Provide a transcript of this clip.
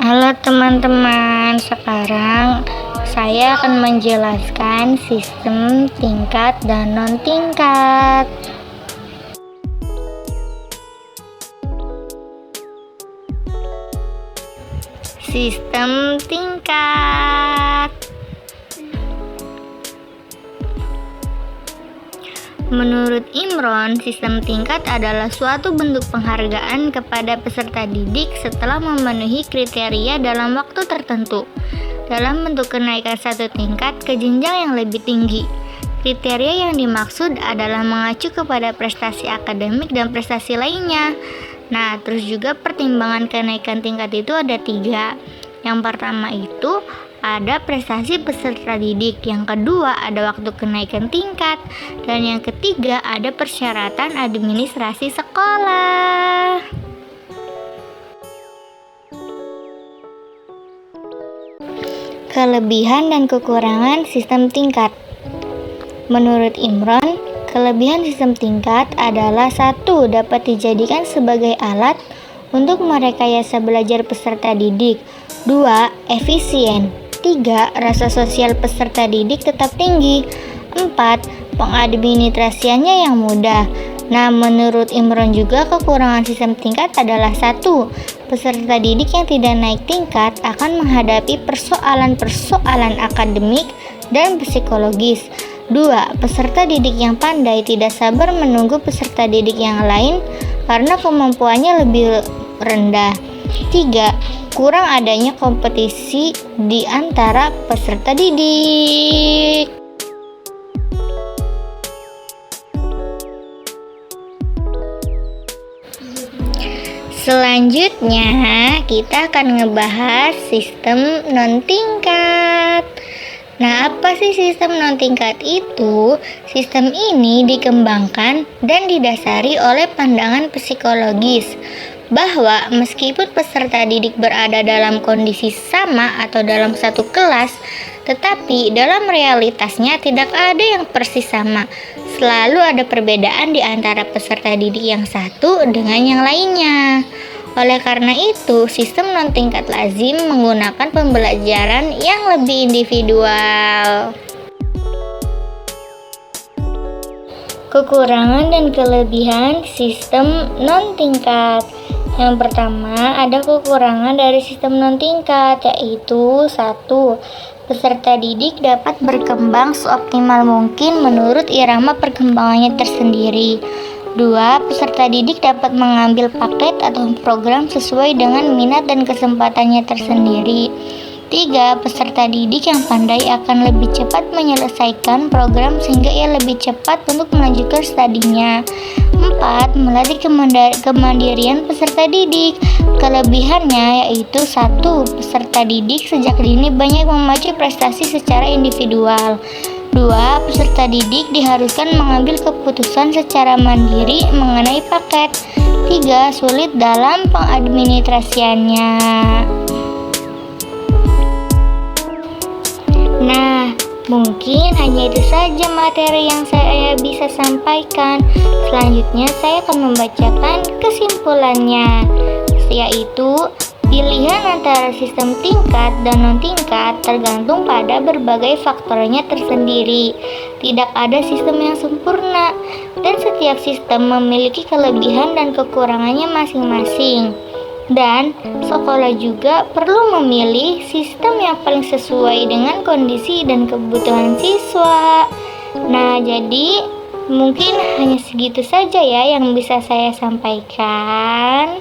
Halo teman-teman, sekarang saya akan menjelaskan sistem tingkat dan non-tingkat. Sistem tingkat. Menurut Imron, sistem tingkat adalah suatu bentuk penghargaan kepada peserta didik setelah memenuhi kriteria dalam waktu tertentu, dalam bentuk kenaikan satu tingkat ke jenjang yang lebih tinggi. Kriteria yang dimaksud adalah mengacu kepada prestasi akademik dan prestasi lainnya. Nah, terus juga pertimbangan kenaikan tingkat itu ada 3. Yang pertama itu ada prestasi peserta didik, yang kedua ada waktu kenaikan tingkat, dan yang ketiga ada persyaratan administrasi sekolah. Kelebihan dan kekurangan sistem tingkat. Menurut Imron, kelebihan sistem tingkat adalah 1. Dapat dijadikan sebagai alat untuk merekayasa belajar peserta didik. 2. Efisien. 3. Rasa sosial peserta didik tetap tinggi. 4. Pengadministrasiannya yang mudah. Nah, menurut Imron juga kekurangan sistem tingkat adalah 1. Peserta didik yang tidak naik tingkat akan menghadapi persoalan-persoalan akademik dan psikologis. 2. Peserta didik yang pandai tidak sabar menunggu peserta didik yang lain karena kemampuannya lebih rendah. 3. Kurang adanya kompetisi di antara peserta didik. Selanjutnya, kita akan ngebahas sistem non-tingkat. Nah, apa sih sistem non-tingkat itu? Sistem ini dikembangkan dan didasari oleh pandangan psikologis bahwa meskipun peserta didik berada dalam kondisi sama atau dalam satu kelas, tetapi dalam realitasnya tidak ada yang persis sama. Selalu ada perbedaan di antara peserta didik yang satu dengan yang lainnya. Oleh karena itu, sistem non-tingkat lazim menggunakan pembelajaran yang lebih individual. Kekurangan dan kelebihan sistem non-tingkat. Yang pertama, ada kekurangan dari sistem non-tingkat, yaitu 1. Peserta didik dapat berkembang seoptimal mungkin menurut irama perkembangannya tersendiri. 2. Peserta didik dapat mengambil paket atau program sesuai dengan minat dan kesempatannya tersendiri. 3. Peserta didik yang pandai akan lebih cepat menyelesaikan program sehingga ia lebih cepat untuk melanjutkan studinya. 4. Melatih kemandirian peserta didik. Kelebihannya yaitu 1. Peserta didik sejak dini banyak memacu prestasi secara individual. 2. Peserta didik diharuskan mengambil keputusan secara mandiri mengenai paket. 3. Sulit dalam pengadministrasiannya. Nah, mungkin hanya itu saja materi yang saya bisa sampaikan. Selanjutnya saya akan membacakan kesimpulannya, yaitu pilihan antara sistem tingkat dan non-tingkat tergantung pada berbagai faktornya tersendiri. Tidak ada sistem yang sempurna, dan setiap sistem memiliki kelebihan dan kekurangannya masing-masing. Dan sekolah juga perlu memilih sistem yang paling sesuai dengan kondisi dan kebutuhan siswa. Nah, jadi mungkin hanya segitu saja ya yang bisa saya sampaikan.